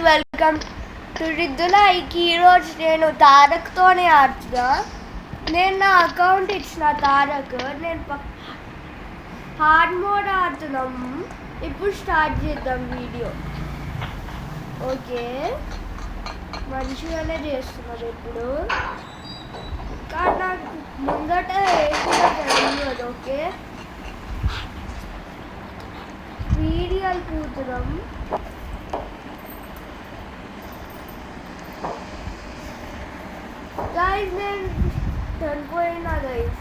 Welcome to రిద్దులైకి. ఈరోజు నేను తారక్తోనే ఆడుతున్నా. నేను నా అకౌంట్ ఇచ్చిన తారక్. నేను హార్డ్ మోడ్ ఆడుతున్నాము. ఇప్పుడు స్టార్ట్ చేద్దాం వీడియో. ఓకే, మంచిగానే చేస్తున్నారు ఇప్పుడు. కానీ నాకు ముందట తెలియదు. ఓకే, వీడియోలు కూతున్నాం. Guys, నేను చనిపోయినా గైస్.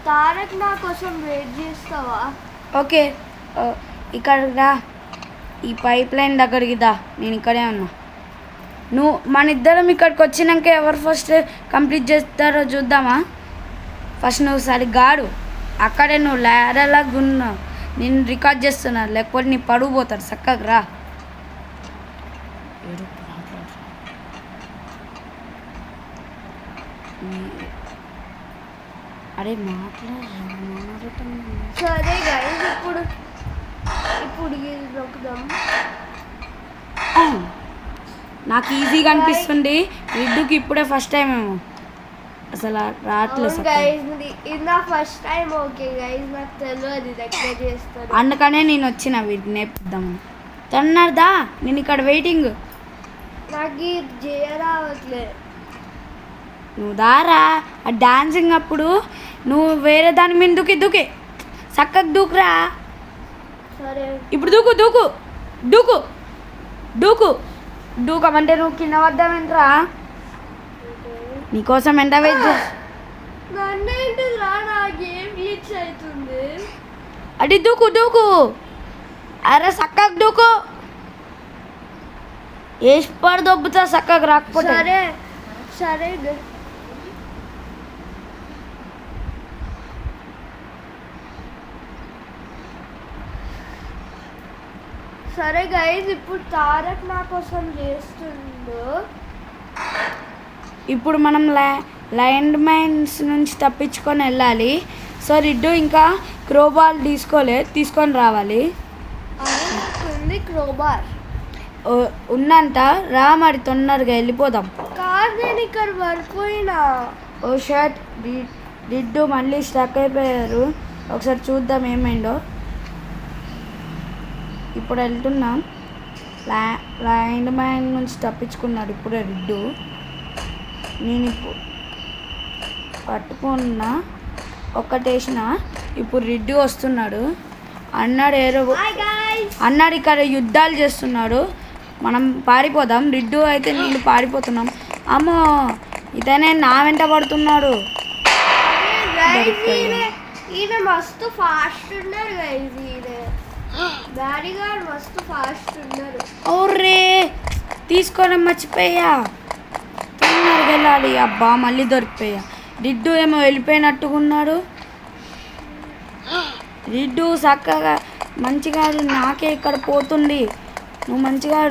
తారక్ నా కోసం వెయిట్ చేస్తావా? ఓకే, ఇక్కడ రా, ఈ పైప్ లైన్ దగ్గరికి దా. నేను ఇక్కడే ఉన్నా. నువ్వు మన ఇద్దరం ఇక్కడికి వచ్చినాక ఎవరు ఫస్ట్ కంప్లీట్ చేస్తారో చూద్దామా? ఫస్ట్ నువ్వు సరిగ్గా ఆడు. అక్కడే నువ్వు లేడలాగా ఉన్నావు. నేను రికార్డ్ చేస్తున్నా, లేకపోతే నీ పడుగు పోతాడు. చక్కగా రా. అరే మాట్లాడు. సరే గైస్, ఇప్పుడు నొక్కుదాం. నాకు ఈజీగా అనిపిస్తుంది. రిడ్డుకి ఇప్పుడే ఫస్ట్ టైం ఏమో, అసలు రావట్లేదు ఇది నా ఫస్ట్ టైం. ఓకే గైస్, నాకు తెలియదు దగ్గర చేస్తాను. అందుకనే నేను వచ్చిన వీటిని నేర్పిద్దామని. తొందరదా, నేను ఇక్కడ వెయిటింగ్. నాకు ఇది చేయరావట్లేదు. నువ్వు దారా. ఆ డాన్సింగ్ అప్పుడు నువ్వు వేరే దాని మీద దూకి చక్కగా దూకురా. సరే, ఇప్పుడు దూకు దూకు దూకు దూకు దూకమంటే నువ్వు కింద వద్దామేంట్రా? నీకోసం ఎంత వెయిట్ నన్నేంటిరా, నా గేమ్ గ్లిచ్ అవుతుంది. అది దూకు దూకు. అరే చక్కగా దూకు. వేసి పడి దొబ్బుతా చక్కగా రాకపోతే. సరే సరే సరే గైజ్, ఇప్పుడు తారక్ నా కోసం చేస్తుండు. ఇప్పుడు మనం ల్యాండ్ మైన్స్ నుంచి తప్పించుకొని వెళ్ళాలి. సో రిడ్డు ఇంకా క్రోబాల్ తీసుకొని రావాలి. ఉంది క్రోబార్ ఉన్నంత రా, మరి తొందరగా వెళ్ళిపోదాం. కాదు, నేను ఇక్కడ పడిపోయినా. ఓ షర్ట్, రిడ్డు మళ్ళీ స్టక్ అయిపోయారు. ఒకసారి చూద్దాం ఏమైందో. ఇప్పుడు వెళ్తున్నాం. ల్యాండ్ మైన్ నుంచి తప్పించుకున్నాడు ఇప్పుడే రిడ్డు. నేను ఇప్పుడు పట్టుకున్నా, ఒక్కటేసిన. ఇప్పుడు రిడ్డు వస్తున్నాడు. అన్నాడు ఇక్కడ యుద్ధాలు చేస్తున్నాడు. మనం పారిపోదాం. రిడ్డు అయితే నేను పారిపోతున్నాం. అమ్మో, ఇతనే నా వెంట పడుతున్నాడు. ఈయన మస్తు ఫాస్ట్ ఉన్నారు గైజ్. మస్తు ఫాస్ట్ ఉన్నారు. ఓర్రే, తీసుకోవడం మర్చిపోయా. తొందరగా వెళ్ళాలి. అబ్బా, మళ్ళీ దొరికిపోయా. రిడ్డు ఏమో వెళ్ళిపోయినట్టుకున్నాడు. రిడ్డు చక్కగా మంచిగా నాకే ఇక్కడ పోతుంది. నువ్వు మంచిగా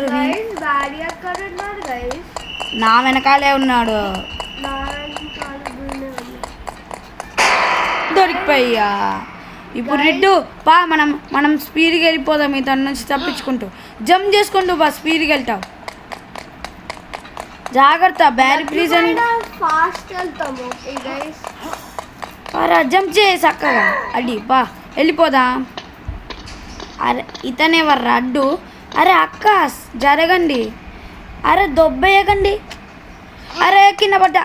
నా వెనకాలే ఉన్నాడు. దొరికిపోయా. ఇప్పుడు రిడ్డు పా, మనం స్పీడ్గా వెళ్ళిపోదాం. ఇతని నుంచి తప్పించుకుంటూ జంప్ చేసుకుంటూ బా, స్పీడ్గా వెళ్తావు. జాగ్రత్త, బ్యారీ ప్లీజ్ అని ఫాస్ట్ వెళ్తాము. జంప్ చేయి చక్కగా. అడ్డి బా, వెళ్ళిపోదాం. అరే ఇతనే వర్ర అడ్డు. అరే అక్క జరగండి. అరే దొబ్బేయకండి. అరే కింద పడ్డా.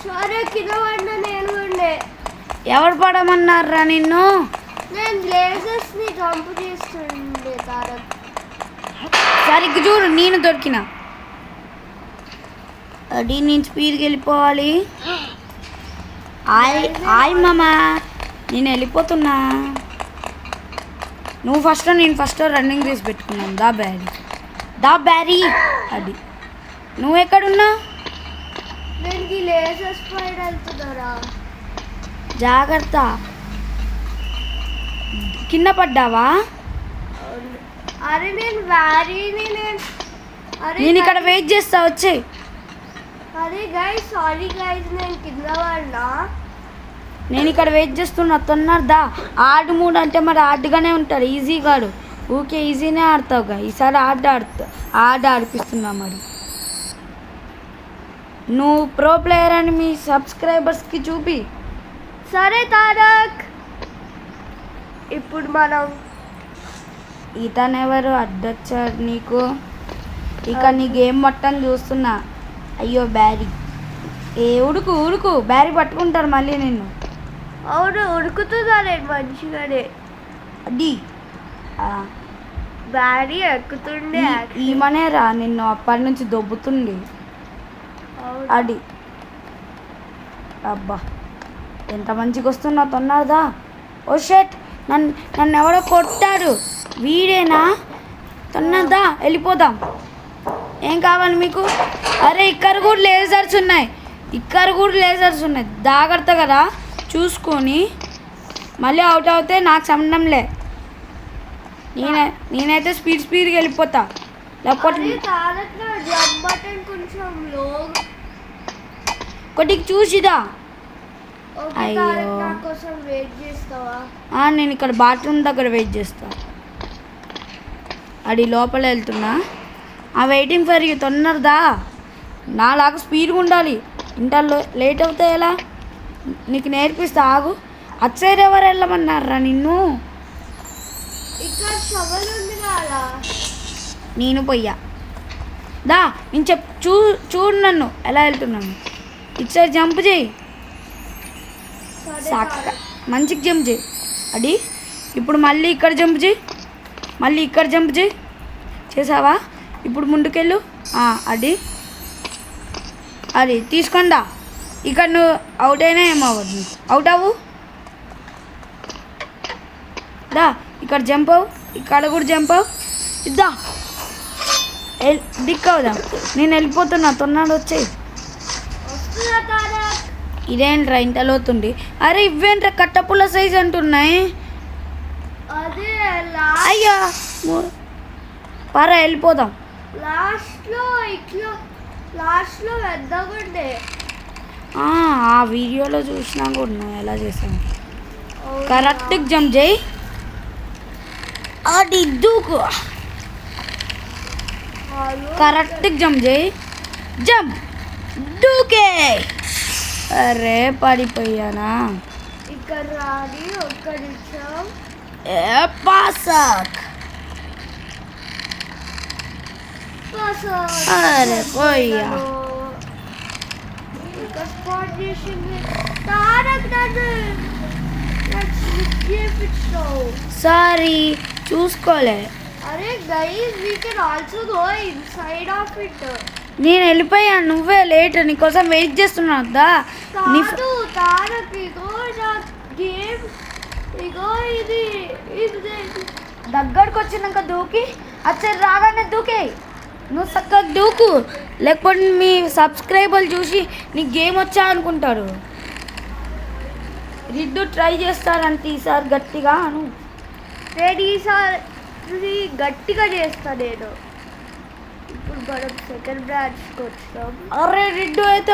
సరే, కింద పడ్డా. నేను ఉండే. ఎవరు పడమన్నారా నిన్ను? నేను లేజర్స్ని జంప్ చేస్తుండే తారక్. సరిగ్గా చూడు, నేను దొరికిన. అది నేను స్పీడ్కి వెళ్ళిపోవాలి. ఆయ్ మామా, నేను వెళ్ళిపోతున్నా. నువ్వు ఫస్ట్, నేను ఫస్ట్ రన్నింగ్ రేస్ పెట్టుకున్నాను. దా బ్యారీ అది. నువ్వు ఎక్కడున్నా? నేను లేజర్స్ పైన వెళ్తున్నారా. జాగ్రత్త, కింద పడ్డావా? అరే నేను వ్యారీని నేను ఇక్కడ వెయిట్ చేస్తా, వచ్చే. అరే గైస్ సారీ గైస్ నేను కింద పడినా. నేను ఇక్కడ వెయిట్ చేస్తున్నా, తొందరదా. ఆడు మూడు అంటే మరి ఆడుగానే ఉంటాడు, ఈజీ కాడు. ఊకే ఈజీనే ఆడతావుగా, ఈసారి ఆట ఆడిపిస్తున్నా. మరి నువ్వు ప్రో ప్లేయర్ అని మీ సబ్స్క్రైబర్స్కి చూపి. సరే తారక్, ఇప్పుడు మనం ఇతనెవరు అడ్డొచ్చాడు నీకు? ఇక నీ గేమ్ మొత్తం చూస్తున్నా. అయ్యో బ్యారీ, ఉడుకు బ్యారీ పట్టుకుంటారు మళ్ళీ నిన్ను. అవును ఉడుకుతుందా మంచిగానే. అది బ్యారీ ఎక్కుతుండే. ఈమనే రా నిన్ను అప్పటి నుంచి దొబ్బుతుంది. అది అబ్బా ఎంత మంచిగా వస్తున్నా, తొందరదా. ఓ షెట్, నన్ను ఎవరో కొట్టాడు. వీడేనా? తొందరదా వెళ్ళిపోదాం. ఏం కావాలి మీకు? అరే ఇక్కడ కూడా లేజర్స్ ఉన్నాయి, జాగ్రత్త కదా చూసుకొని. మళ్ళీ అవుట్ అవుతే నాకు సంబంధంలే. నేనైతే స్పీడ్గా వెళ్ళిపోతా. లేకపోతే కొద్దిగా చూసిదా. అయ్యో నేను ఇక్కడ బాత్రూమ్ దగ్గర వెయిట్ చేస్తా. అది లోపల వెళ్తున్నా. వెయిటింగ్ ఫర్ యూ, తొందరదా. నాలాగా స్పీడ్గా ఉండాలి. ఇంటర్లో లేట్ అవుతే ఎలా? నీకు నేర్పిస్తా, ఆగు. అటు సైడ్ ఎవరు వెళ్ళమన్నారా నిన్ను? నేను పోయ్యా దా. నేను చూడు నన్ను ఎలా వెళ్తున్నాను. ఇటు సైడ్ జంప్ చేయి, మంచిగా జంప్ చేయి. అది ఇప్పుడు మళ్ళీ ఇక్కడ జంప్ చేయి, చేసావా? ఇప్పుడు ముందుకెళ్ళు. అది తీసుకుందా. ఇక్కడ నువ్వు అవుట్ అయినా ఏమవ్వదు, అవుట్ అవ్వు దా. ఇక్కడ జంప్ అవ్వు, ఇక్కడ కూడా జంప్ అవ్వు. ఇద్దా దిక్ అవుదాం. నేను వెళ్ళిపోతున్నా, తొందరగా వచ్చేయి. ఇదేంట్రా ఇంత లోతుంది? అరే ఇవేంట్రా కట్టపుల్ల సైజ్ అంటున్నాయి. అయ్యా పరా వెళ్ళిపోదాం. ఆ వీడియోలో చూసినా కూడా నువ్వు ఎలా చేసావు. కరెక్ట్గా జంప్ చేయి. అది దూకు, కరెక్ట్గా జంప్ చేయి. జంప్ దూకే. అరే పడిపోయానా? ఇక్కడ రాని ఒక్క నిమిషం. పాసక్. అరే పోయా. సారీ చూసుకోలే. అరే guys we can also go inside of it. నేను వెళ్ళిపోయాను, నువ్వే లేట్. నీకోసం వెయిట్ చేస్తున్నా కదా. దగ్గరకు వచ్చినాక దూకి, అచ్చరి రాగానే దూకే. నువ్వు చక్కగా దూకు, లేకపోతే మీ సబ్స్క్రైబర్లు చూసి నీ గేమ్ వచ్చా అనుకుంటారు. రిడ్డు ట్రై చేస్తారంటే ఈసారి గట్టిగా అను. నేను ఈసారి గట్టిగా చేస్తా. నేను ఇప్పుడు మనం సెకండ్ బ్రాంచ్కి వచ్చాం. అరే రిడ్డు అయితే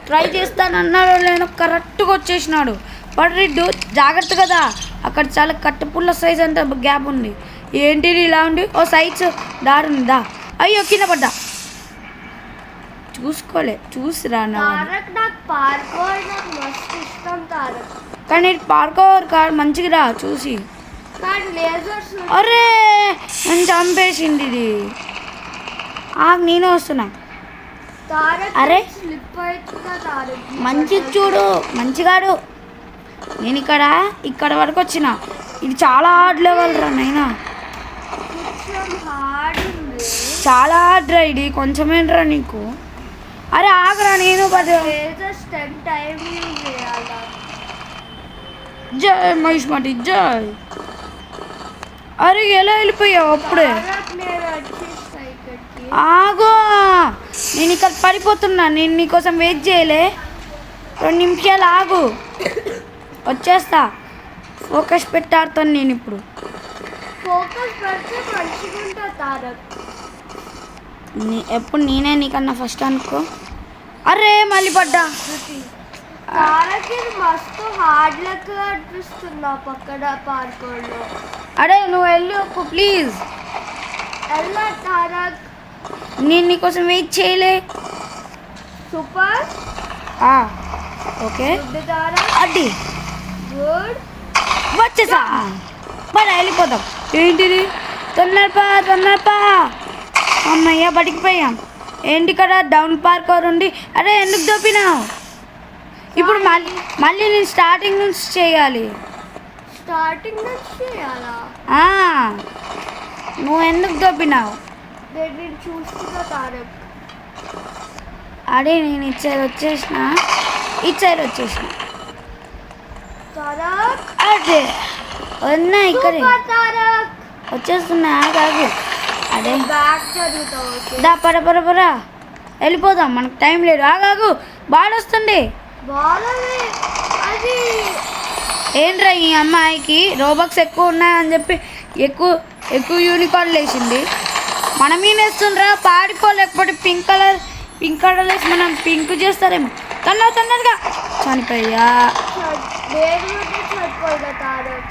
ట్రై చేస్తానన్నాడు, నేను కరెక్ట్గా వచ్చేసినాడు. బట్ రిడ్డు జాగ్రత్త కదా, అక్కడ చాలా కట్టుపుల్ల సైజ్ అంటే గ్యాప్ ఉంది. ఏంటిది ఇలా ఉంది? ఓ సైజ్ దారి ఉందా? అయ్యో కింద పడ్డా. చూసిరా. కానీ పార్కోర్ కార్ మంచిగా రా చూసి. అరే నన్ను చంపేసింది ఇది. నేను వస్తున్నా. అరే మంచిగా చూడు, మంచిగాడు. నేను ఇక్కడ వరకు వచ్చిన. ఇది చాలా హార్డ్ లెవెల్ రా నైనా, చాలా హార్డ్ రా ఇది. కొంచెమేంట్రా నీకు? అరే ఆగరా, నేను జై మహిష్మతి జై. అరే ఎలా వెళ్ళిపోయావు అప్పుడే? ఆగో, నేను ఇక్కడ పడిపోతున్నా. నేను నీకోసం వెయిట్ చేయలే. 2 నిమిషాలు ఆగు, వచ్చేస్తా. ఫోకస్ పెట్టాడుతాను నేను ఇప్పుడు. ఎప్పుడు నేనే నీకన్నా ఫస్ట్ అనుకో. అరే మళ్ళీ పడ్డా. తారక్ ఇది మస్తు హార్డ్ లెక్క అనిపిస్తుంది పక్కన పార్కోడ్లో. అరే నువ్వు వెళ్ళి ఒప్పు ప్లీజ్. ఎలా తారక్? నేను నీకోసం వెయిట్ చేయలే. సూపర్. Okay good Tarak. అడ్డి గుడ్. వచ్చేసా మరి వెళ్ళిపోతాం. ఏంటిది తొందరపా అమ్మయ్య బడికిపోయాం. ఏంటి ఇక్కడ డౌన్ పార్కర్ ఉండి. అరే ఎందుకు దొప్పినావు? ఇప్పుడు మళ్ళీ నేను స్టార్టింగ్ నుంచి చేయాలి. స్టార్టింగ్ నుంచి చేయాలా? నువ్వు ఎందుకు దొప్పినావు? నేను చూస్తున్నా తారక్. అడే నేను ఇటు సైడ్ వచ్చేసిన తారక్ అదే ఉన్నా ఇక్కడే తారక్ వచ్చేస్తున్నా. కాదు అదే బ్యాక్ చదువుతావు. దా పర వెళ్ళిపోదాం, మనకు టైం లేదు. ఆగాగు బాగా వస్తుంది. అది ఏంట్రా ఈ అమ్మాయికి రోబక్స్ ఎక్కువ ఉన్నాయని చెప్పి ఎక్కువ యూనికార్న్ వేసింది. మనం ఏం వేస్తుండ్రా పాడిపోలేకపోతే పింక్ కలర్ వేసి మనం పింక్ చేస్తారేమో. తొందరగా చనిపోయా.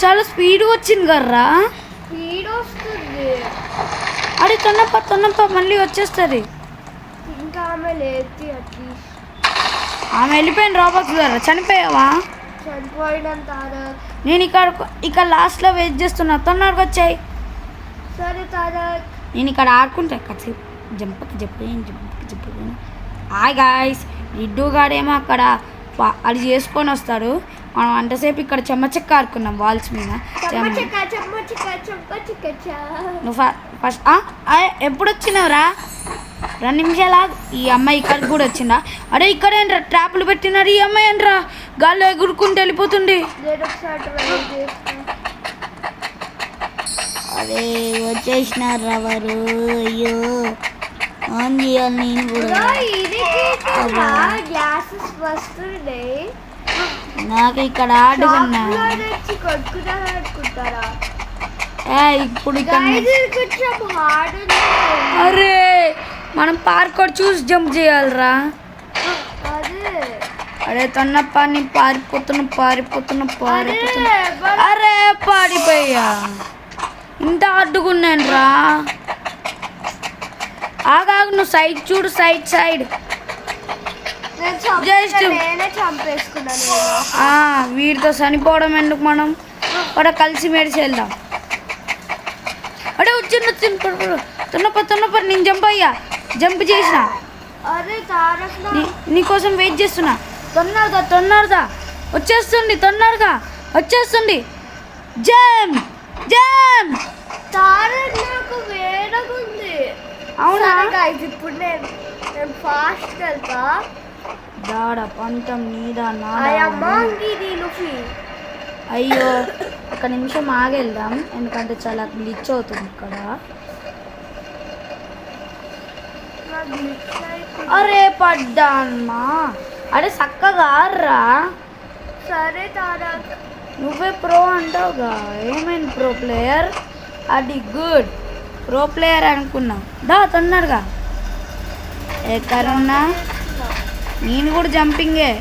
చాలా స్పీడ్ వచ్చింది కర్రా. స్పీడ్ వస్తుంది. అరే తొందరపా మళ్ళీ వచ్చేస్తుంది. ఇంకా ఆమె లేదు. అట్లీస్ట్ ఆమె వెళ్ళిపోయింది రోబక్స్ ద్వారా. చనిపోయావా? చనిపోయినాను తారక్. నేను ఇక్కడ లాస్ట్లో వెయిట్ చేస్తున్నా. తొందరగా వచ్చాయి. సరే తారక్. నేను ఇక్కడ ఆడుకుంటా కాసేపు. జంపకి చెప్పు. Hi guys. రిడ్డుగాడేమో అక్కడ అది చేసుకొని వస్తాడు. మనం అంతసేపు ఇక్కడ చెమ్మచెక్క ఆడుకున్నాం వాల్స్ మీద. నువ్వు ఫస్ట్ ఎప్పుడు వచ్చినావురా? 2 నిమిషాలు. ఈ అమ్మాయి ఇక్కడికి కూడా వచ్చిందా? అరే ఇక్కడేంట్రా ట్రాపులు పెట్టినారు. ఈ అమ్మాయి ఏంట్రా గాల్లో ఎగురుకుంటూ వెళ్ళిపోతుంది. అరే వచ్చేసినారా వారు. అయ్యో ఆన్ చేయాలి నేను కూడా. నాకు ఇక్కడ ఆడుకున్నా. ఇప్పుడు ఇక్కడ అరే మనం పార్కోడ్ చూసి జంప్ చేయాలరా. అరే తొన్నప్ప నీ పారిపోతున్నా. అరే పాడిపోయా. ఇంత అడ్డుకున్నాను రా. ఆగాగు నువ్వు సైడ్ చూడు. సైడ్ జస్ట్ వీడితో చనిపోవడం ఎందుకు, మనం కూడా కలిసి మెడిసి వెళ్దాం. అడే వచ్చింది తొన్నప్ప నేను జంప్ చేసిన. నీకోసం వెయిట్ చేస్తున్నా. తొందరగా వచ్చేస్తుంది. జంప్ అవునా? ఇప్పుడు ఫాస్ట్ వెళ్తా. దాడ పంతం నీదా అయ్యో 1 నిమిషం ఆగెళ్దాం, ఎందుకంటే చాలా గ్లిచ్ అవుతుంది ఇక్కడ. అరే పడ్డా అమ్మా. అరే చక్కగా రా. సరే తారక్ నువ్వే ప్రో అంటావుగా. ఏమైంది ప్రో ప్లేయర్? అది గుడ్ ప్రో ప్లేయర్ అనుకున్నావు. దా తొందరగా. ఎక్కడున్నా నేను కూడా జంపింగే.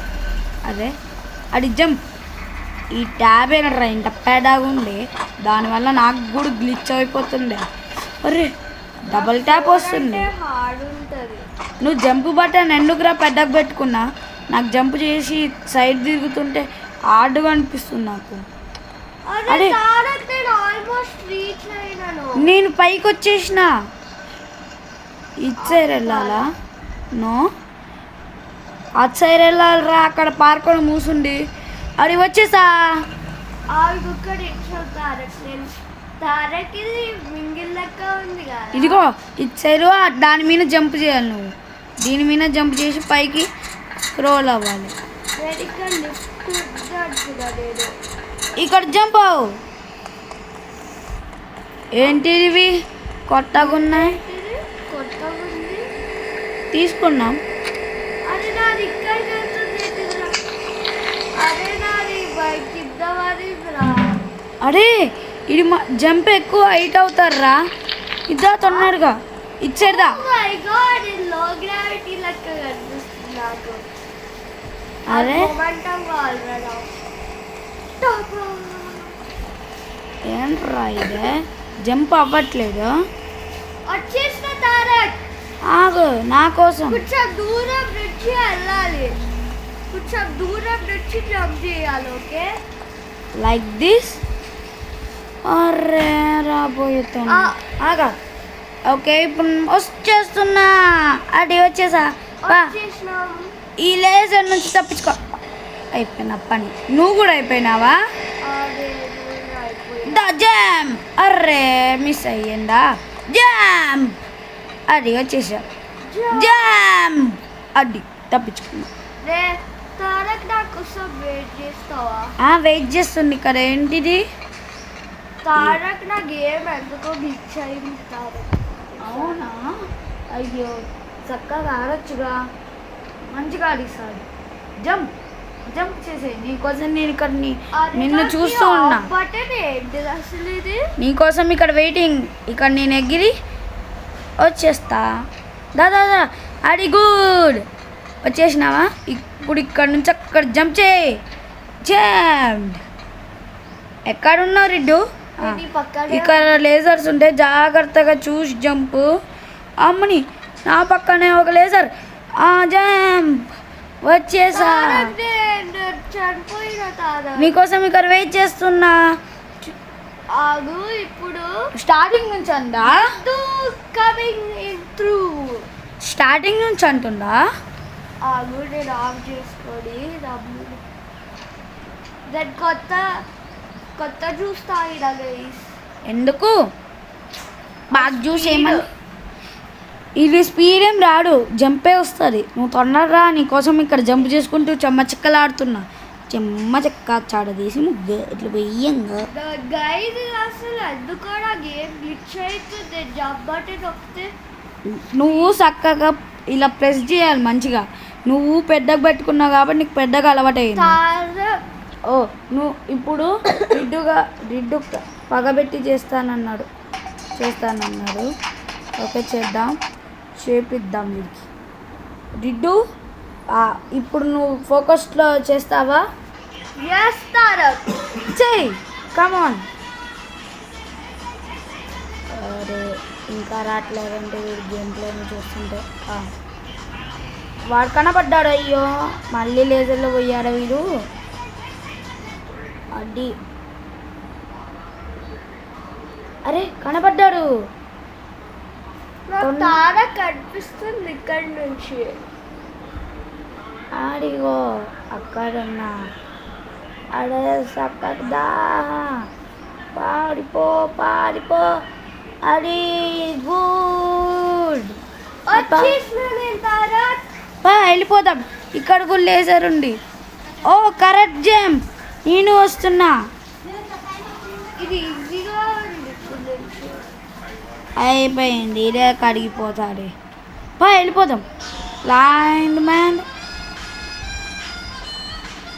అదే అది జంప్. ఈ ట్యాబ్ ఏనరా ఇంత పెద్దగా ఉండే, దానివల్ల నాకు కూడా గ్లిచ్ అయిపోతుండే. అరే డబల్ ట్యాప్ వస్తుంది. నువ్వు జంప్ బటన్ ఎందుకురా పెద్దగా పెట్టుకున్నా? నాకు జంప్ చేసి సైడ్ తిరుగుతుంటే హార్డ్గా అనిపిస్తుంది నాకు. అరే నేను పైకి వచ్చేసిన. ఇటు సైడ్ వెళ్ళాలా? నో అటు సైడ్ వెళ్ళాలిరా. అక్కడ పార్కొని మూసుండి అది వచ్చేసా. ఇదిగో ఇటు సైడ్ దాని మీద జంప్ చేయాలి. నువ్వు దీని మీద జంప్ చేసి పైకి స్క్రోల్ అవ్వాలి. ఇక్కడ జంప్ అవు. ఏంటివి కొత్తగా ఉన్నాయి? తీసుకున్నాం. అరే ఇది జంప్ ఎక్కువ హైట్ అవుతారా. ఇద్దా తొందరగా ఇచ్చేదా. నాకు. అరే మొమెంటం కావాలరా. ఏంట్రా ఇదే జంప్ అవ్వట్లేదు. వచ్చేసిన తారక్. ఆగు నా కోసం. కొంచెం దూరం నుంచి వెళ్ళాలి. కొంచెం దూరం నుంచి జంప్ చేయాలి. Okay like this. అరే రాబోయేతున్నా. ఆగా. ఓకే ఇప్పుడు వచ్చేస్తున్నా. అది వచ్చేసా. వచ్చేసినాం. ఈ లేజర్ నుంచి తప్పించుకో. అయిపోయిన పని. నువ్వు కూడా అయిపోయినావా? దా జామ్. అర్రే మిస్ అయ్యిందా? జామ్. అది వచ్చేసా. జామ్. అది తప్పించుకున్నా. తారక్ నా కోసం వెయిట్ చేస్తావా? వెయిట్ చేస్తుంది ఇక్కడ. ఏంటిది? తారక్ నా గేమ్ ఎందుకో గ్లిచ్ అయింది తారక్. అవునా? అయ్యో చక్కగా ఆడొచ్చుగా. మంచిగా ఆడిస్తాడు. జంప్ జంప్ చేసే. నీకోసం నేను ఇక్కడ నిన్ను చూస్తూ ఉన్నా. అసలు ఇది నీకోసం ఇక్కడ వెయిటింగ్. ఇక్కడ నేను ఎగిరి వచ్చేస్తా. దాదా అది గుడ్. వచ్చేసినావా? ఇప్పుడు ఇక్కడ నుంచి అక్కడ జంప్ చేయి. జంప్. ఎక్కడున్నావు రిడ్డు? ఇక్కడ లేజర్స్ ఉంటే జాగ్రత్తగా చూసి జంప్. అమ్మని నా పక్కనే ఒక లేజర్. జంప్. వచ్చేసా. నీకోసం ఇక్కడ వెయిట్ చేస్తున్నా. ఆగు. ఇప్పుడు స్టార్టింగ్ నుంచి అందా? Coming in through. స్టార్టింగ్ నుంచి అంటుందా? ఆగు నేను ఆఫ్ చేసుకొని దాని కొత్త జ్యూస్ తాగినా గైస్. ఎందుకు? బాగా జ్యూస్ ఏమని? ఇది స్పీడ్ ఏం రాడు, జంపే వస్తుంది. నువ్వు తొందరరా. నీకోసం ఇక్కడ జంప్ చేసుకుంటూ చెమ్మ చెక్కలు ఆడుతున్నా. చెమ్మ చెక్క చాడదీసి ముగ్గు ఇట్లా వెయ్యంగా. గైస్ అసలు ఎందుకో నా గేమ్ గ్లిచ్ అవుతుంది. జంప్ బటన్ నొక్కితే నువ్వు చక్కగా ఇలా ప్రెస్ చేయాలి మంచిగా. నువ్వు పెద్దగా పెట్టుకున్నావు కాబట్టి నీకు పెద్దగా అలవాటు అయింది. ఓ నువ్వు ఇప్పుడు రిడ్డు పగబెట్టి చేస్తానన్నాడు. ఓకే చేద్దాం. చేపిద్దాం వీడికి. రిడ్డు ఇప్పుడు నువ్వు ఫోకస్లో చేస్తావా? చెయ్యి. కమాన్. అరే ఇంకా రావట్లేదంటే వీడు గేమ్ ప్లేని చూస్తుంటే. వాడు కనపడ్డాడు. అయ్యో మళ్ళీ లేజర్లో పోయాడు వీడు. అడ్డి. అరే కనపడ్డాడు. తార కనిపిస్తుంది ఇక్కడ నుంచి. ఆడిగో అక్కడున్నా. అడే సక్కదా. పాడిపో అది గుడ్. వెళ్ళిపోదాం. ఇక్కడ కూడా లేజర్ ఉంది. ఓ కరెక్ట్ జంప్. నేను వస్తున్నా. ఇది ఈజీగా అయిపోయింది. ఇదే కడిగిపోతాడు. వెళ్ళిపోదాం. Line man.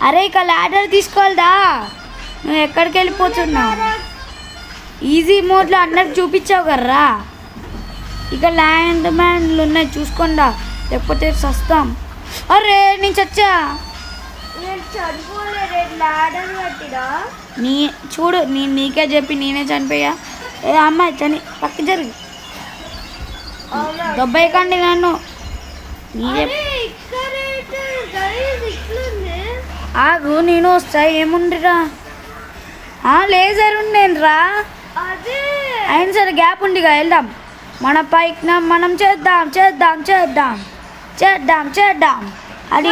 అరే ఇక ల్యాడర్ తీసుకోవాలదా? నువ్వు ఎక్కడికి వెళ్ళిపోతున్నావు? ఈజీ మోడ్లో అందరికి చూపించావు కర్రా. ఇక ల్యాండ్ మ్యాన్లు ఉన్నాయి చూసుకోండా, లేకపోతే సస్తాం. అరే నేను చచ్చా. నీ చూడు నేను నీకే చెప్పి నేనే చనిపోయా. ఏ అమ్మాయి పక్క జరిగి దొబ్బయ్యకండి నన్ను. ఆగు నేను వస్తా. ఏముండిరా? లేజర్ ఉండేరా. అయినా సరే గ్యాప్ ఉండిగా వెళ్దాం. మన పైకి మనం చేద్దాం. అది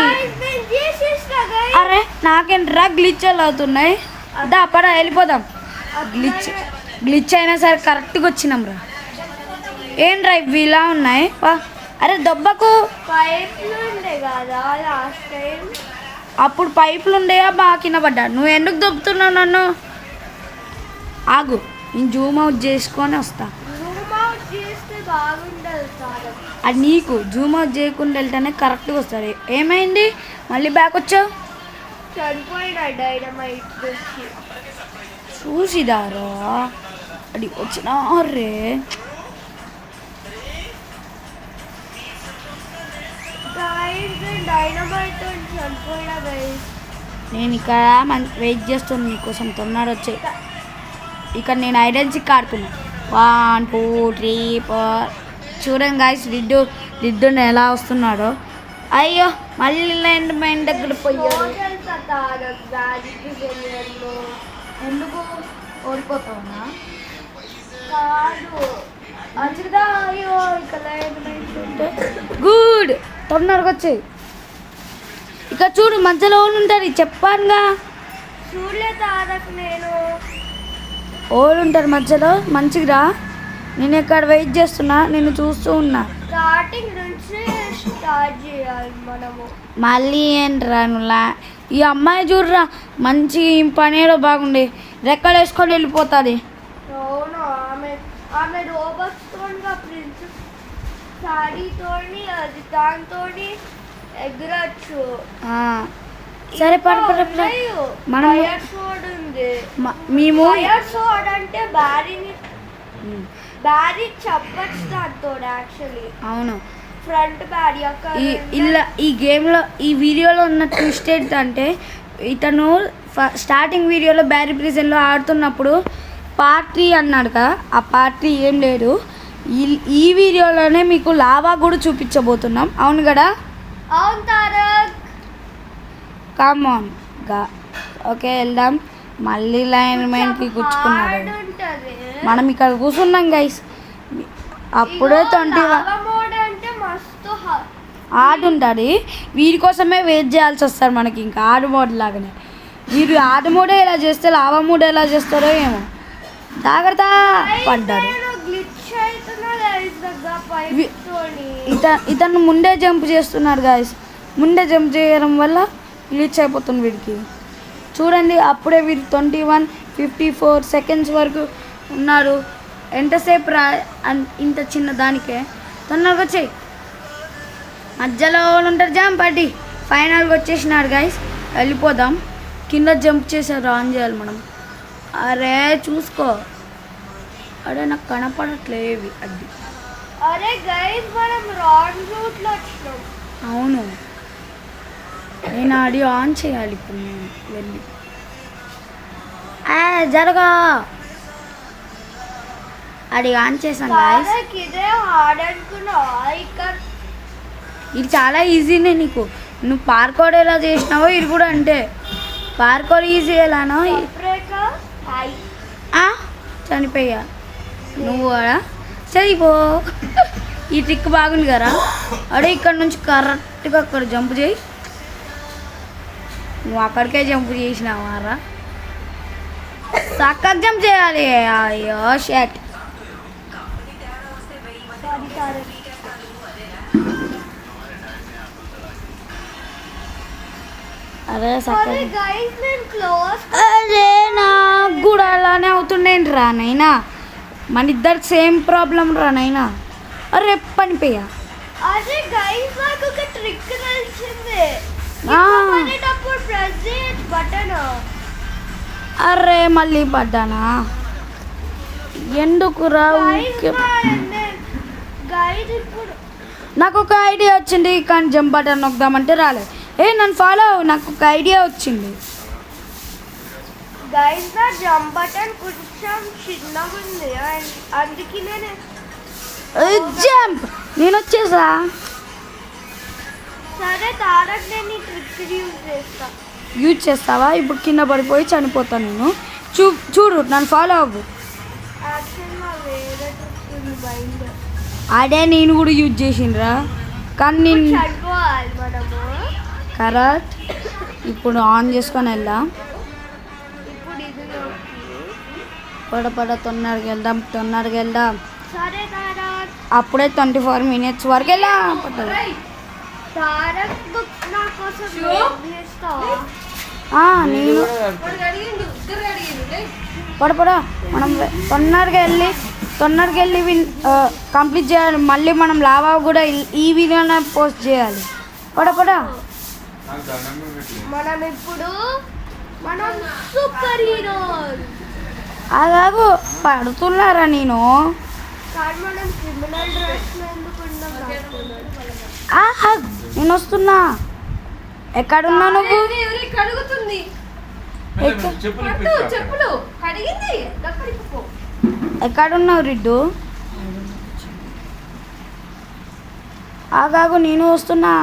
అరే నాకేంట్రా గ్లిచ్లు అవుతున్నాయి. పడా వెళ్ళిపోదాం. గ్లిచ్ అయినా సరే కరెక్ట్గా వచ్చినాం రా. ఏంట్రా ఇవి ఇలా ఉన్నాయి? అరే దొబ్బకు. అప్పుడు పైపులు ఉండేవా? బాగా కింద పడ్డా. నువ్వు ఎందుకు దొబ్బుతున్నావు నన్ను? ఆగు నేను జూమ్ అవుట్ చేసుకొని వస్తా. అది నీకు జూమ్ అవుట్ చేయకుండా వెళ్తేనే కరెక్ట్గా వస్తుంది. ఏమైంది మళ్ళీ బ్యాక్ వచ్చావు? చూసిదారా అది వచ్చినా రే. గైస్ డైనమైట్ చనిపోయినా గైస్. నేను ఇక్కడ వెయిట్ చేస్తున్నాను నీకోసం తొందర వచ్చే. ఇక్కడ నేను ఐడెన్సిక్ ఆడుతున్నా. 1 2 3 4. చూడండి గాయస్ రిడ్డుని ఎలా వస్తున్నాడో. అయ్యో మళ్ళీ ఎండర్మ్యాన్ దగ్గర పోయాడు. ఎందుకు ఓడిపోతావునా? కాదు మంచిదా? అయ్యో ఇక్కడ గుడ్ తొందరగా వచ్చాయి. ఇక్కడ చూడు మధ్యలో ఉంటారు చెప్పానుగా. చూడలే తారక్ నేను. ఓళ్ళు ఉంటారు మధ్యలో. మంచిగా నేను ఇక్కడ వెయిట్ చేస్తున్నా, నేను చూస్తూ ఉన్నా. స్టార్టింగ్ నుంచి స్టార్ట్ చేయాలి మనము. మళ్ళీ ఏంట్రా నువ్వులా? ఈ అమ్మాయి చూడరా మంచి పనేలో బాగుంది, రెక్కలు వేసుకొని వెళ్ళిపోతుంది. అవును ఆమె రోబోట్స్తో ప్రిన్సెస్ సాడీతోని అది దాంతో ఎగరచ్చు. సరే పడ మనం మేము సోడ్ అంటే బ్యారీ చెప్పచ్చు దాంతో యాక్చువల్లీ. అవును ఫ్రంట్ బ్యారీ ఇలా ఈ గేమ్లో ఈ వీడియోలో ఉన్న ట్విస్ట్ ఏంటంటే ఇతను స్టార్టింగ్ వీడియోలో బ్యారీ ప్రిజన్లో ఆడుతున్నప్పుడు పార్టీ అన్నాడు కదా, ఆ పార్టీ ఏం లేదు. ఈ వీడియోలోనే మీకు లావా కూడా చూపించబోతున్నాం. అవును కదా? అవును తారక్. కామన్ ఓకే వెళ్దాం. మళ్ళీ లైన్మెన్కి గుచ్చుకున్నాడు. మనం ఇక్కడ కూర్చున్నాం గైస్. అప్పుడే 21 అంటే మస్తు ఆర్డ్ ఉంటుంది. వీరి కోసమే వెయిట్ చేయాల్సి వస్తారు మనకి. ఇంకా ఆర్డ్ మోడ్ లాగానే వీరు ఆర్డ్ మోడే ఎలా చేస్తే లావా మోడ్ ఎలా చేస్తారో ఏమో. జాగ్రత్త పడ్డాడు. ఇతను ముందే జంప్ చేస్తున్నారు గాయస్. ముందే జంప్ చేయడం వల్ల గ్లిచ్ అయిపోతుంది వీడికి. చూడండి అప్పుడే వీరు 21:54 సెకండ్స్ వరకు ఉన్నారు. ఎంతసేపు ఇంత చిన్న దానికే తొందరగా వచ్చాయి. మధ్యలో ఉంటారు జంప్ అడ్డి. ఫైనల్గా వచ్చేసినారు గాయస్. వెళ్ళిపోదాం. కింద జంప్ చేసారు, ఆన్ చేయాలి మనం. అరే చూసుకో, అరే నాకు కనపడట్లేవి అడ్డి. అరే గైస్ మనం రాంగ్ రూట్లో వచ్చినాం. అవును నేను ఆడి ఆన్ చేయాలి ఇప్పుడు. నేను వెళ్ళి జరగా అది ఆన్ చేశాను గాయస్. ఇది చాలా ఈజీనే నీకు. నువ్వు పార్కోడ్ ఎలా చేసినావో ఇది కూడా అంటే. పార్కోడ్ ఈజీ ఎలానో చనిపోయా నువ్వు కూడా సరిపో. ఈ ట్రిక్ బాగుంది కదా. అడే ఇక్కడ నుంచి కరెక్ట్గా అక్కడ జంప్ చేయి. నువ్వు అక్కడికే జంప్ చేసినావారా? చక్కగా జంప్ చేయాలి. అయ్యో షట్. అరే అరే నాకు కూడా అలానే అవుతుండేంటి రా నైనా. మన ఇద్దరికి సేమ్ ప్రాబ్లం రా నైనా. అరే పనిపోయా. అరే గైస్ నాకు ఒక ట్రిక్ తెలిసింది. అరే మళ్ళీ పడ్డానా? ఎందుకురా? నాకు ఒక ఐడియా వచ్చింది, కానీ జంప్ బటన్ నొక్కుదామంటే రాలేదు. నన్ను ఫాలో అవ్వు, నాకు ఒక ఐడియా వచ్చింది. గైస్ నా జంప్ బటన్ కొంచెం చిన్నగా ఉంది, అందుకే జంప్ నేను వచ్చేసా. సరే తారక్ నేను ఈ ట్రిక్ యూజ్ చేస్తావా? ఇప్పుడు కింద పడిపోయి చనిపోతాను నేను. చూడు నన్ను ఫాలో అవ్వు. అదే నేను కూడా యూజ్ చేసిండ్రా, కానీ నేను కరెక్ట్. ఇప్పుడు ఆన్ చేసుకొని వెళ్దాం. పడ తొందరగా వెళ్దాం. అప్పుడే 24 minutes వరకు వెళ్ళా. నేను పడ మనం తొందరగా వెళ్ళి కంప్లీట్ చేయాలి. మళ్ళీ మనం లావా కూడా ఈ వీడియోనే పోస్ట్ చేయాలి. పడ మనం ఇప్పుడు సూపర్ హీరో. అలాగూ పడుతున్నారా? నేను నేను వస్తున్నా. ఎక్కడున్నా నువ్వు? కడుగుతుంది చెప్పులు కడిగింది. ఎక్కడున్నావు రిడ్డు? ఆగాగు, నేను వస్తున్నా.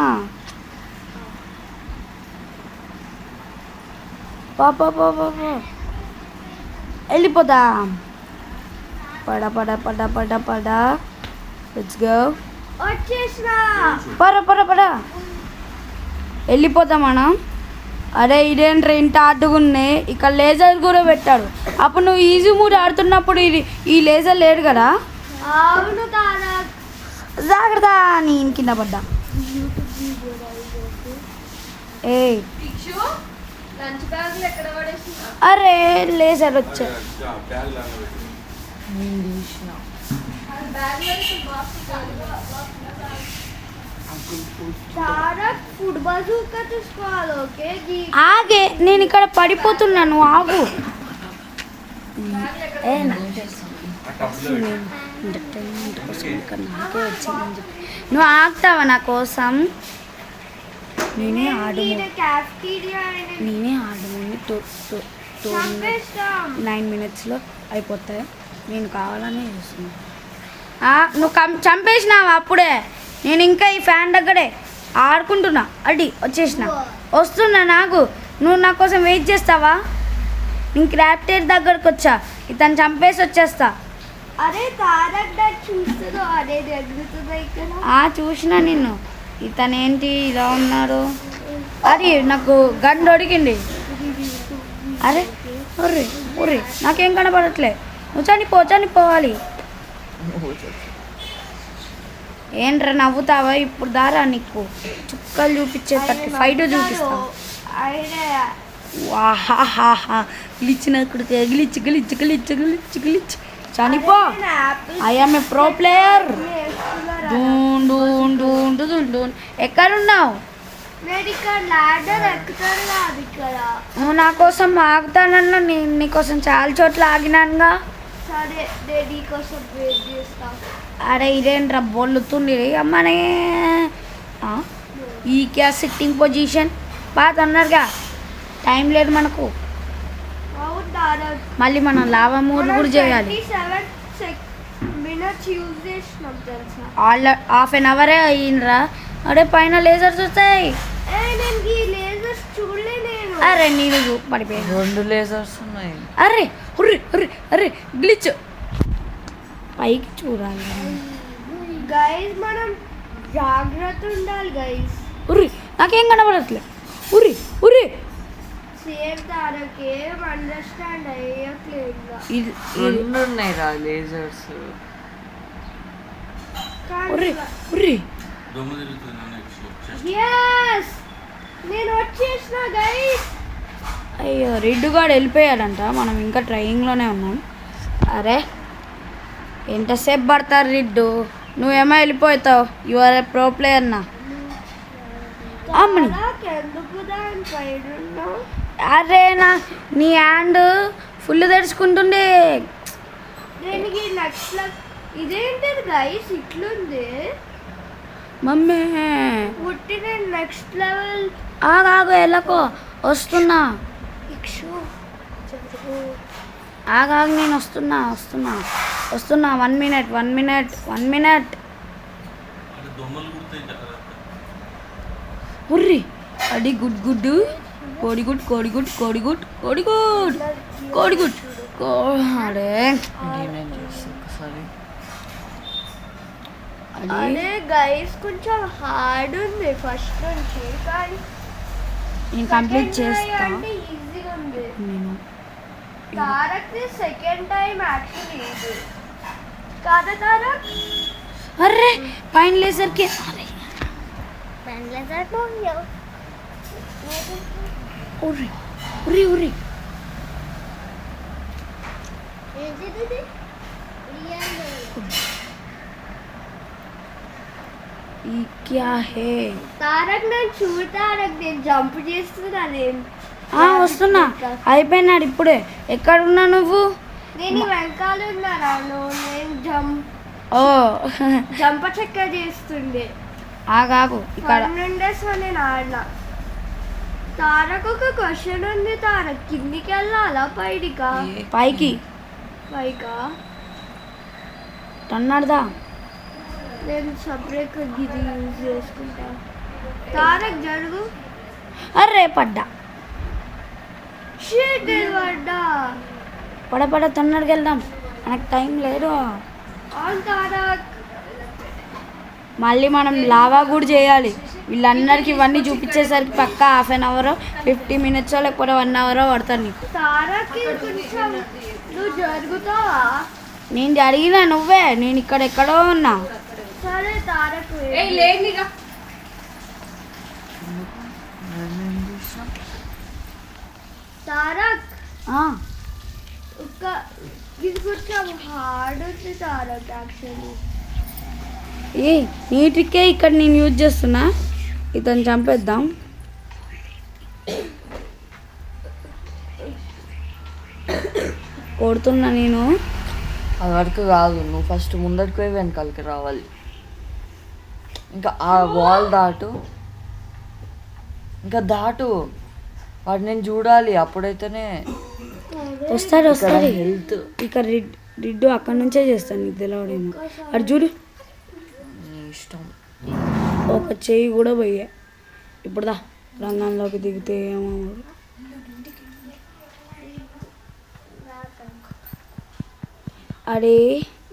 పాపా వెళ్ళిపోదాం. పడ పడ పడ పడ పడ. Let's go. వచ్చేసినా. పడ వెళ్ళిపోతాం మనం. అరే ఇదేంట్రా ఇంత ఆడుకున్నాయి. ఇక్కడ లేజర్ కూడా పెట్టాడు. అప్పుడు నువ్వు ఈజీ మూడ్ ఆడుతున్నప్పుడు ఈ లేజర్ లేడు కదా. అవును తారక్. జాగ్రత్త, నేను కింద పడ్డా. ఏ లంచ్ బ్యాగ్ ఎక్కడ పడేసినా? అరే లేజర్ వచ్చా. తారక్ ఫుడ్ బజూకా తీసుకోవాలి. ఓకే ఆగే, నేను ఇక్కడ పడిపోతున్నాను. ఆగు. నువ్వు ఆగుతావా నా కోసం? నేనే ఆడు 9 minutesలో అయిపోతాయి. నేను కావాలని చేస్తున్నా. నువ్వు చంపేసినావా అప్పుడే? నేను ఇంకా ఈ ఫ్యాన్ దగ్గరే ఆడుకుంటున్నా. అడి వస్తున్నా. నాకు నువ్వు నా కోసం వెయిట్ చేస్తావా? నేను క్రాఫ్టెడ్ దగ్గరకు వచ్చా. ఇతను చంపేసి వచ్చేస్తా. అరే తారక్ చూస్తుందో అదే జరుగుతుందా ఇక్కడ? చూసినా నిన్ను. ఇతను ఏంటి ఇలా ఉన్నాడు? అది నాకు గన్ దొరికింది. అరే ఒర్రే నాకేం కనపడట్లే. నువ్వు చనిపోవాలి. ఏంట్రా నవ్వుతావా? ఇప్పుడు దారా నీకు చుక్కలు చూపించే 35 చూపిస్తా. వాహాహా గ్లిచ్చినప్పుడు గ్లిచ్ చనిపో. I am a pro player. ఎక్కడున్నావు? నువ్వు నా కోసం ఆగుతానన్నా. నేను నీకోసం చాలా చోట్ల ఆగినానుగా. అరే ఇదేంట్రా బొల్లుతుంది అమ్మనే. ఈ క్యా సిట్టింగ్ పొజిషన్ బాగా అన్నారుగా. టైం లేదు మనకు. మళ్ళీ మనం లావా మూడ్ కూడా చేయాలి. హాఫ్ అన్ అవరే అయ్యిండ్రా. అరే పైన లేజర్స్ వస్తాయి. అరే నేను పడిపోయాను. 2 లేజర్స్ ఉన్నాయి. అరే గ్లిచ్. పైకి చూడాలి గైస్. మనం జాగ్రత్త ఉండాలి గైస్. నాకేం కనబడట్లే. సేమ్ తారక్ ఏం అండర్స్టాండ్ అయ్యట్లేదు. 2 ఉన్నాయి రా లేజర్స్. నేను వచ్చేసిన గైస్. అయ్యో రెడ్ గార్డ్ వెళ్ళిపోయాడంట. మనం ఇంకా ట్రైయింగ్లోనే ఉన్నాం. అరే ఎంతసేపు పడతారు రెడ్డు? నువ్వేమో వెళ్ళిపోతావు. You are a pro player నా. అమ్మని అరే నీ హ్యాండ్ ఫుల్ తెరుచుకుంటుండే. ఇదేంటది గైస్ ఇట్లుంది? మమ్మీ పుట్టిన నెక్స్ట్ లెవెల్. ఆగాగు ఎలాకో వస్తున్నా. ఆగాగు నేను వస్తున్నా. 1 minute. ఉర్రి అడి గుడ్ కోడిగుడ్. అరే అదే గైస్ కొంచెం హార్డ్ ఉంది ఫస్ట్ నుంచి, కానీ నేను కంప్లీట్ చేస్తా. ఈజీగా ఉంది. తారక్ సెకండ్ టైం యాక్చువల్లీ ఇది కాదా తారక్? అరే పైన లేసరికి ఉరి क्या है తారక్ నేను తారక్ నేను జంప్ చేస్తున్నాను. వస్తున్నా. అయిపోయినాడు ఇప్పుడే. ఎక్కడున్నా నువ్వు? నేను వెనకాల ఉన్నాను. నేను జంప చెక్క చేస్తుండే. ఆగాగు ఇక్కడ 12 days నేను ఆడినా. తారకు ఒక క్వశ్చన్ ఉంది. తారక్ కిందికి వెళ్ళాలా పైడికా? పైకి పైకా? తొన్నడదా నేను సపరేట్ గిది యూజ్ చేసుకుంటా. తారక్ జరుగు. అర్రే పడ్డా షీట్ పడ్డా. పడ తొన్నడికి వెళ్దాం, మనకు టైం లేదు. అవును తారక్. మళ్ళీ మనం లావా కూడా చేయాలి. వీళ్ళందరికీ ఇవన్నీ చూపించేసరికి పక్క 1/2 50 minutes లేకపోతే 1 hour పడతాను నీకు. తారక్ కొంచెం నువ్వు జరుగుతావా? నేను జరిగినా నువ్వే, నేను ఇక్కడ ఎక్కడో ఉన్నా. సరే తారక్ తారక్ ఒక ఇది కొంచెం హార్డ్ ఉంది తారక్ యాక్చువల్లీ. ఏ నీ ట్రిక్కే ఇక్కడ నేను యూజ్ చేస్తున్నా. ఇతను చంపేద్దాం. కొడుతున్నా నేను. అది వరకు కాదు, నువ్వు ఫస్ట్ ముందరికి పోయి వెనకాలకి రావాలి. ఇంకా ఆ వాల్ దాటు, ఇంకా దాటు, వాడు నేను చూడాలి. అప్పుడైతేనే వస్తాడు. హెల్త్. ఇక రిడ్డు అక్కడి నుంచే చేస్తాను, నీకు తెలవడేమో. అటు చూడు, నీ ఇష్టం. ఒక చెయ్యి కూడా పోయా. ఇప్పుడుదా రంగంలోకి దిగితే ఏమో. అడే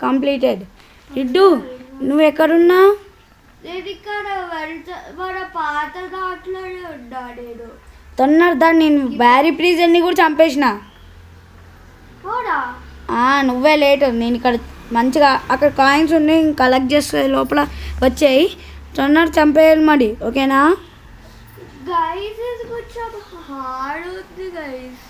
కంప్లీటెడ్. రిడ్డు నువ్వు ఎక్కడున్నావు? నేను ఇక్కడ మన పాత దాంట్లోనే ఉన్నా నేను. తొన్నరదా నేను బ్యారీ ప్రిజన్ని కూడా చంపేసిన. అవునా? నువ్వే లేట్. నేను ఇక్కడ మంచిగా అక్కడ కాయిన్స్ ఉన్నాయి, కలెక్ట్ చేస్తే లోపల వచ్చాయి. తొన్నర చంపేయాలి మరి, ఓకేనా? గైస్ ఇది కొంచెం హార్డ్ ఉంది గైస్.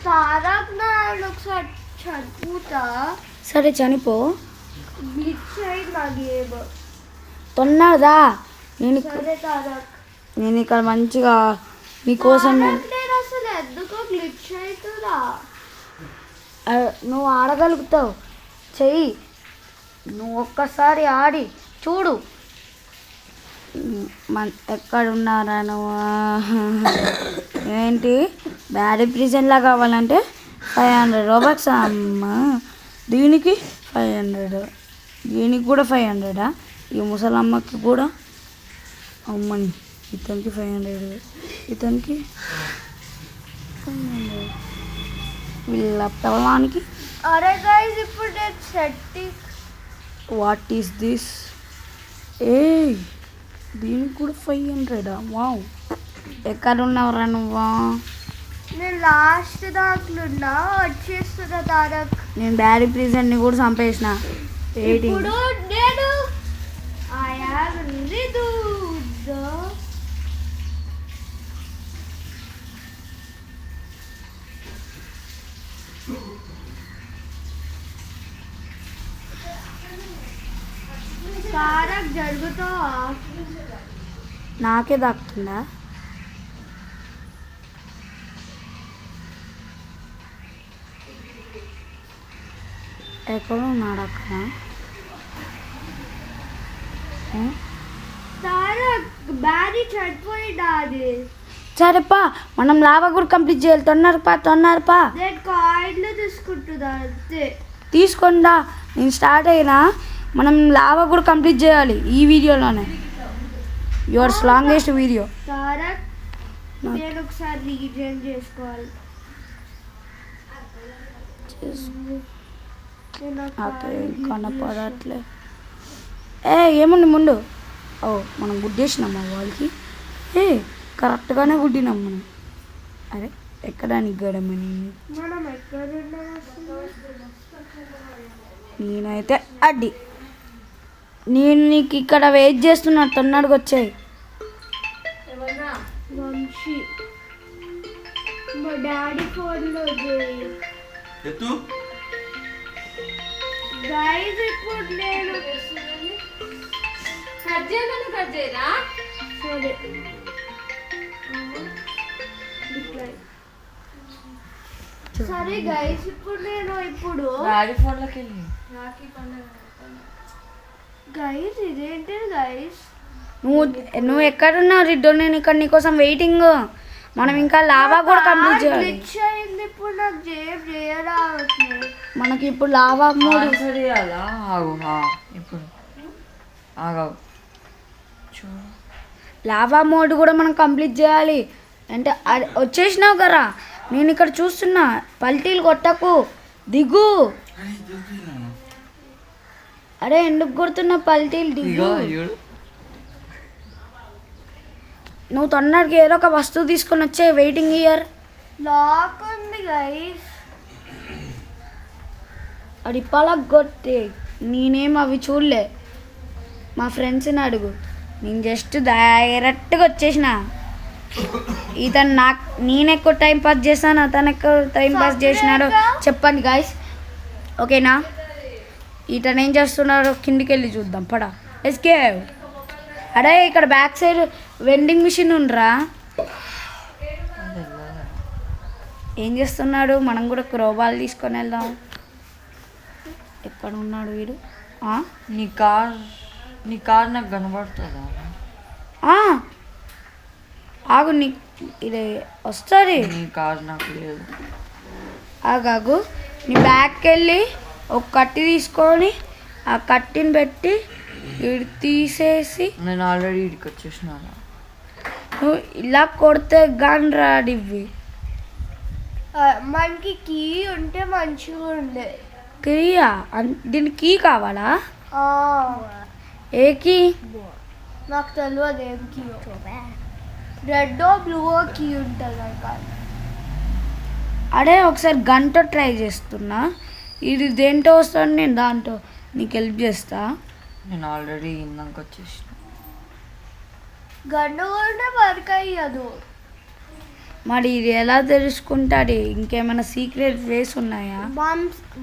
తారక్ నాడు ఒకసారి చనిపోతా. సరే చనిపో. గ్లిచ్ అయింది నా గేమ్. తొన్నరదా సరే తారక్. నేను ఇక్కడ మంచిగా నీకోసం. నేను అసలు ఎందుకో గ్లిచ్ అవుతుందా? నువ్వు ఆడగలుగుతావు, చెయ్యి. నువ్వు ఒక్కసారి ఆడి చూడు. ఎక్కడున్నారా నువ్వు? ఏంటి బ్యారీ ప్రిజన్లా కావాలంటే 500 Robux అమ్మ. దీనికి 500, దీనికి కూడా 500. ఈ ముసలమ్మకి కూడా అమ్మని. ఇతనికి 500, ఇతనికి 500, వీళ్ళ పిల్లవానికి. అరే గైస్ ఇప్పుడు నేను సెట్టింగ్. What is this? దీనికి కూడా 500. వావ్, ఎక్కడున్నావురా నువ్వు? నేను లాస్ట్ దాంట్లో ఉన్నా, వచ్చేస్తున్నా తారక్. నేను బ్యారీ ప్రిజన్ని కూడా చంపేసిన. ఇప్పుడు నేను ఉంది తారక్ జరుగుతావా? నాకే దక్కుతుందా? ఎక్కడ ఉన్నాడు అక్కడ? తారక్ బ్యారీ చనిపోయిందా? అది సరేపా, మనం లావా కూడా కంప్లీట్ చేయాలి. తొన్నారపా. నేను కాయిన్లు తీసుకుంటున్నా అంతే. తీసుకుందా, నేను స్టార్ట్ అయినా. మనం లావా కూడా కంప్లీట్ చేయాలి ఈ వీడియోలోనే. Your longest video. తారక్ నేను ఒకసారి రీజన్ చేసుకోవాలి. కనపడట్లే. ఏముంది ముందు? మనం గుడ్డేసినామా వాళ్ళకి? కరెక్ట్గానే గుడ్డినాం మనం. అరే ఎక్కడానికి గడమని. మనం ఎక్కడ నేనైతే అడ్డి. నేను నీకు ఇక్కడ వెయిట్ చేస్తున్నా, తొన్నడికి వచ్చాయి. వంశీ మా డాడీ ఫోన్లో గైస్ ఇప్పుడు నేను కట్ చేయరా? సరే సరే గైస్ ఇప్పుడు డాడీ ఫోన్లోకి వెళ్ళి గైస్ ఇదేంటి గైస్ నువ్వు ఎక్కడున్నావు రిడ్డు? నేను ఇక్కడ నీకోసం వెయిటింగ్. మనం ఇంకా లావా కూడా కంప్లీట్ చేయాలి. గ్లిచ్ అయింది ఇప్పుడు నాకు చేయరావట్లేదు. మనకి ఇప్పుడు లావా మూడు ఆన్సర్ చేయాలా? ఆగు ఇప్పుడు ఆగావు చూడు. లావా మోడ్ కూడా మనం కంప్లీట్ చేయాలి. అంటే వచ్చేసినావు కదా, నేను ఇక్కడ చూస్తున్నా. పల్టీలు కొట్టకు, దిగు. అరే ఎందుకు కొడుతున్నా పల్టీలు? దిగు. నువ్వు తొందరగా ఏదో ఒక వస్తువు తీసుకొని వచ్చే. వెయిటింగ్ ఇయర్ లాక్ ఉంది గైస్. అది పలక్ కొట్టి నేనేం అవి చూడలే. మా ఫ్రెండ్స్ని అడుగు. నేను జస్ట్ డైరెక్ట్గా వచ్చేసిన. ఇతను నేను ఎక్కువ టైం పాస్ చేశాను, అతను ఎక్కువ టైం పాస్ చేసినాడు. చెప్పండి గాయస్, ఓకేనా? ఇతను ఏం చేస్తున్నాడు కిందికి వెళ్ళి చూద్దాం. పడా ఎస్కే. అరే ఇక్కడ బ్యాక్ సైడ్ వెండింగ్ మిషన్ ఉండరా? ఏం చేస్తున్నాడు? మనం కూడా క్రోబాల్ తీసుకొని వెళ్దాం. ఎక్కడ ఉన్నాడు వీడు? నీ కార్ నాకు కనబడుతుందా? ఆగు, నీ ఇది వస్తుంది. నీ కార్ నాకు లేదు. ఆగాగు, నీ బ్యాగ్కి వెళ్ళి ఒక కట్టి తీసుకొని ఆ కట్టిని పెట్టి ఇటు తీసేసి నేను ఆల్రెడీ ఇక్కడికి వచ్చేసినాను. నువ్వు ఇలా కొడితే గాని రాడు ఇవి. మనకి కీ ఉంటే మంచిగా ఉండే. క్రియా దీనికి కీ కావాలా? ఏ కీ? నాకు తెలియదు ఏం కీ. రెడ్ బ్లూ కీ ఉంటుంది కానీ. అడే ఒకసారి గంట ట్రై చేస్తున్నా. ఇది దేంతో వస్తాను, నేను దాంతో నీకు హెల్ప్ చేస్తా. నేను ఆల్రెడీ ఇందాక వచ్చేసిన. గంట కూడా వర్క్ అయ్యదు. మరి ఇది ఎలా తెలుసుకుంటాడు? ఇంకేమైనా సీక్రెట్ వేస్ ఉన్నాయా?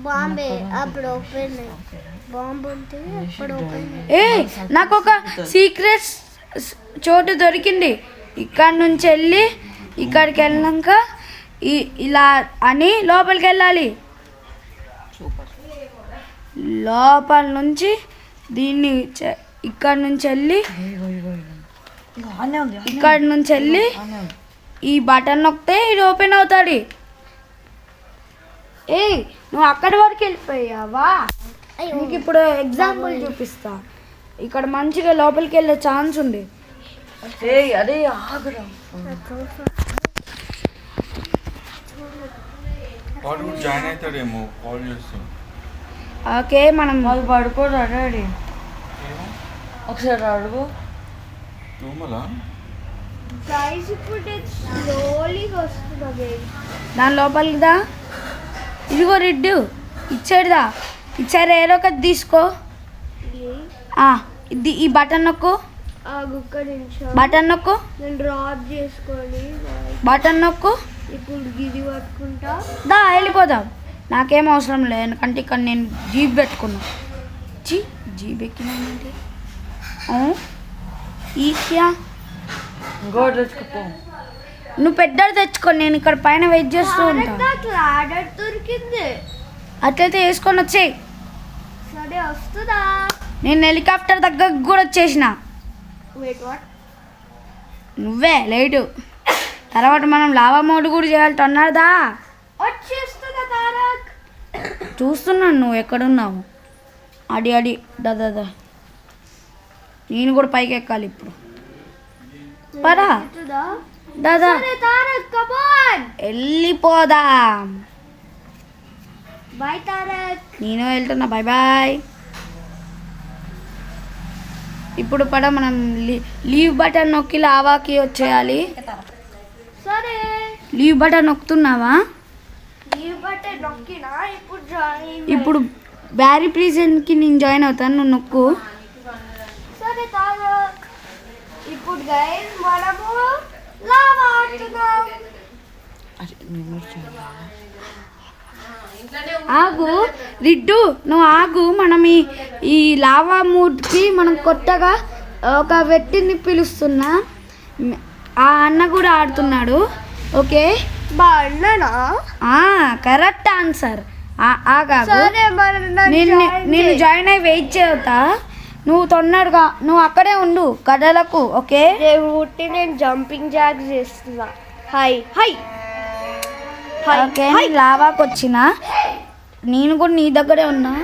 బాంబే అప్పుడు ఓపెన్ బాంబు ఉంటే అప్పుడు ఓపెన్. నాకు ఒక సీక్రెట్ చోటు దొరికింది. ఇక్కడ నుంచి వెళ్ళి ఇక్కడికి వెళ్ళాక ఇలా అని లోపలికి వెళ్ళాలి. లోపల నుంచి దీన్ని ఇక్కడ నుంచి వెళ్ళి ఇక్కడ నుంచి వెళ్ళి ఈ బటన్ నొక్కితే ఇది ఓపెన్ అవుతాడు. నువ్వు అక్కడి వరకు వెళ్ళిపోయావా? నీకు ఇప్పుడు ఎగ్జాంపుల్ చూపిస్తా. ఇక్కడ మంచిగా లోపలికి వెళ్ళే ఛాన్స్ ఉంది. అదే ఆగురా. జాయిన్ అవుతాడేమో కాల్ చేస్తాం. ఓకే, మనం వాళ్ళు పడుకోరు. అడాడి ఒకసారి అడుగు. గైస్ ఇప్పుడు స్లోలీగా వస్తున్నది. దాని లోపలికి దా. ఇదిగో రెడ్డు ఇచ్చాడుదా. ఇచ్చారు ఏదో ఒకటి తీసుకో. ఈ బటన్ నొక్కు. బటన్ నొక్కు. నేను డ్రాప్ చేసుకొని బటన్ నొక్కు. ఇప్పుడు గిది పట్టుకుంటా. దా వెళ్ళిపోదాం. నాకేం అవసరం లేదు, ఎందుకంటే ఇక్కడ నేను జీప్ పెట్టుకున్నా. జీప్ ఎక్కినానంటే ఈక్యా. ఇంకోటి తెచ్చుకోపో. నువ్వు పెద్దది తెచ్చుకో, నేను ఇక్కడ పైన వెయిట్ చేస్తూ ఉంటాను. లాడర్ దొరికింది. అట్లయితే వేసుకొని వచ్చేయి. సరే వస్తుందా? నేను హెలికాప్టర్ దగ్గరకు కూడా వచ్చేసిన. నువ్వే లేటు. తర్వాత మనం లావా మోడ్ కూడా చేయాలి. తొందరదా వచ్చేస్తుందా తారక్? చూస్తున్నాను నువ్వు ఎక్కడున్నావు. అడి దాదా నేను కూడా పైకి ఎక్కాలి ఇప్పుడు. పరా దాదా వెళ్ళిపోదాం. బాయ్ తారక్. నేను వెళ్తున్నా. Bye bye. ఇప్పుడు పడ మనం లీవ్ బటన్ నొక్కి లావాకి వచ్చేయాలి. సరే లీవ్ బటన్ నొక్కుతున్నావా? లీవ్ బటన్ నొక్కినా. ఇప్పుడు బ్యారీ ప్రిజన్కి నేను జాయిన్ అవుతాను, నువ్వు నొక్కు. సరే తారక్. ఇప్పుడు గైస్ మనము లావా ఆడుతున్నాం. ఆగు రిడ్డు, నువ్వు ఆగు. మనం ఈ లావా మూడ్కి మనం కొత్తగా ఒక వ్యక్తిని పిలుస్తున్నా. ఆ అన్న కూడా ఆడుతున్నాడు. ఓకే, బాగున్నానా? Correct answer. ఆగాగు, సరే మరి నేను జాయిన్ అయ్యి వెయిట్ చేస్తా. నువ్వు తొందరగా నువ్వు అక్కడే ఉండు కదలకు. ఓకే, పుట్టి నేను జంపింగ్ జాక్ చేస్తున్నా. Hi hi okay. లావాకి వచ్చిన నేను కూడా నీ దగ్గరే ఉన్నా.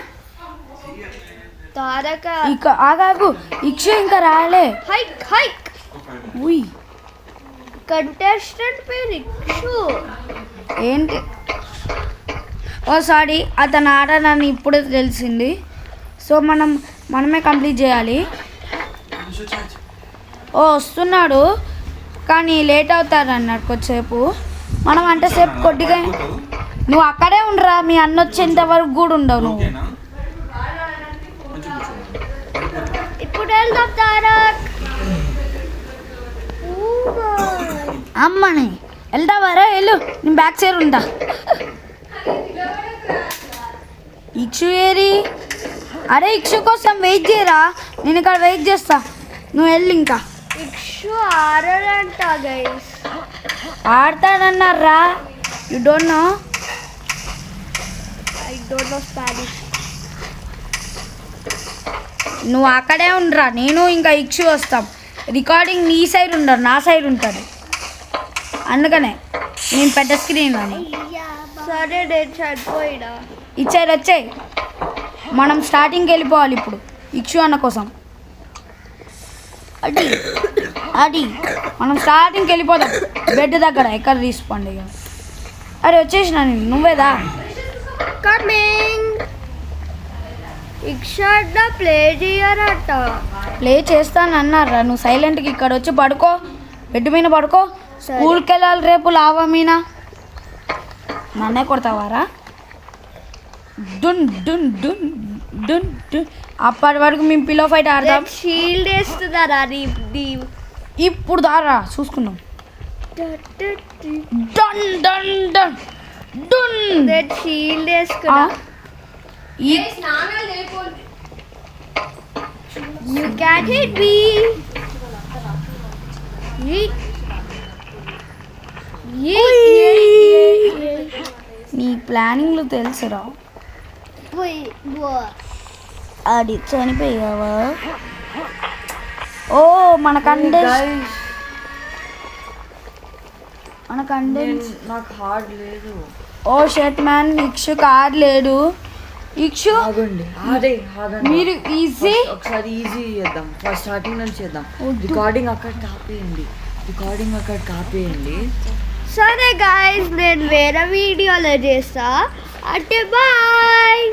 తారక ఇక ఆగాగు, ఇక్షు ఇంకా రాలే. Hike hike. ఉయ్, కంటెస్టెంట్ పేరు ఇక్షు. ఏంటి? ఓ సారీ, అతను ఆడనని ఇప్పుడే తెలిసింది. సో మనమే కంప్లీట్ చేయాలి. ఓ వస్తున్నాడు, కానీ లేట్ అవుతారు అన్నాడు కొద్దిసేపు. మనం అంటే సేపు కొద్దిగా నువ్వు అక్కడే ఉండరా, మీ అన్న వచ్చేంత వరకు కూడా ఉండవు నువ్వు. ఇప్పుడు వెళ్దాం తారక్. అమ్మని వెళ్తావారా? వెళ్ళు, నేను బ్యాక్ సైడ్ ఉంటా. ఇక్షు ఏరి? అరే ఇక్షు కోసం వెయిట్ చేయరా, నేను ఇక్కడ వెయిట్ చేస్తా. నువ్వు వెళ్ళు ఇంకా. ఇక్షు ఆడడంట గైస్. ఆడతాడన్నారా? You don't know? I don't know Spanish. నువ్వు అక్కడే ఉండరా, నేను ఇంకా ఇక్షు వస్తాం. రికార్డింగ్ నీ సైడ్ ఉండరు, నా సైడ్ ఉంటుంది. అందుకనే నేను పెద్ద స్క్రీన్ అని. సరే నేను చనిపోయినా. ఇచ్చారు వచ్చాయి. మనం స్టార్టింగ్కి వెళ్ళిపోవాలి ఇప్పుడు ఇక్షు అన్న కోసం. అది మనం స్టార్టింగ్కి వెళ్ళిపోదాం. బెడ్ దగ్గర ఎక్కడ తీసుకోండి. అరే వచ్చేసిన నేను, నువ్వేదా? కమింగ్. ఇక్ష ప్లే చేయరట. ప్లే చేస్తానన్నారా? నువ్వు సైలెంట్గా ఇక్కడ వచ్చి పడుకో, బెడ్ మీద పడుకో. స్కూల్కి వెళ్ళాలి రేపు. లావా మీనా నన్నే కొడతావారా? డున్ డున్ డున్ డున్ డున్. అప్పటి వరకు మేము పిల్లో ఫైట్ ఆడదాం. షీల్డ్ వేస్తున్నారా? ఇప్పుడు దారా చూసుకుందాం. Done done done done. నేను షీల్డ్ వేసుకున్నా. You can't hit me. నీ ప్లానింగ్లు తెలుసురా? అది చనిపోయావా? ఓ మన కండెన్స్ నాకు హార్డ్ లేదు. ఓ షర్ట్ మ్యాన్, ఇక్షు కార్డ్ లేడు. ఇక్షు ఆగండి, అదే మీరు ఈజీ ఒకసారి ఈజీ చేద్దాం. ఫస్ట్ స్టార్టింగ్ నుంచి చేద్దాం. రికార్డింగ్ అక్కడ కాపేయండి. సరే గాయస్, నేను వేరే వీడియోలో చేస్తా. అంటే బాయ్.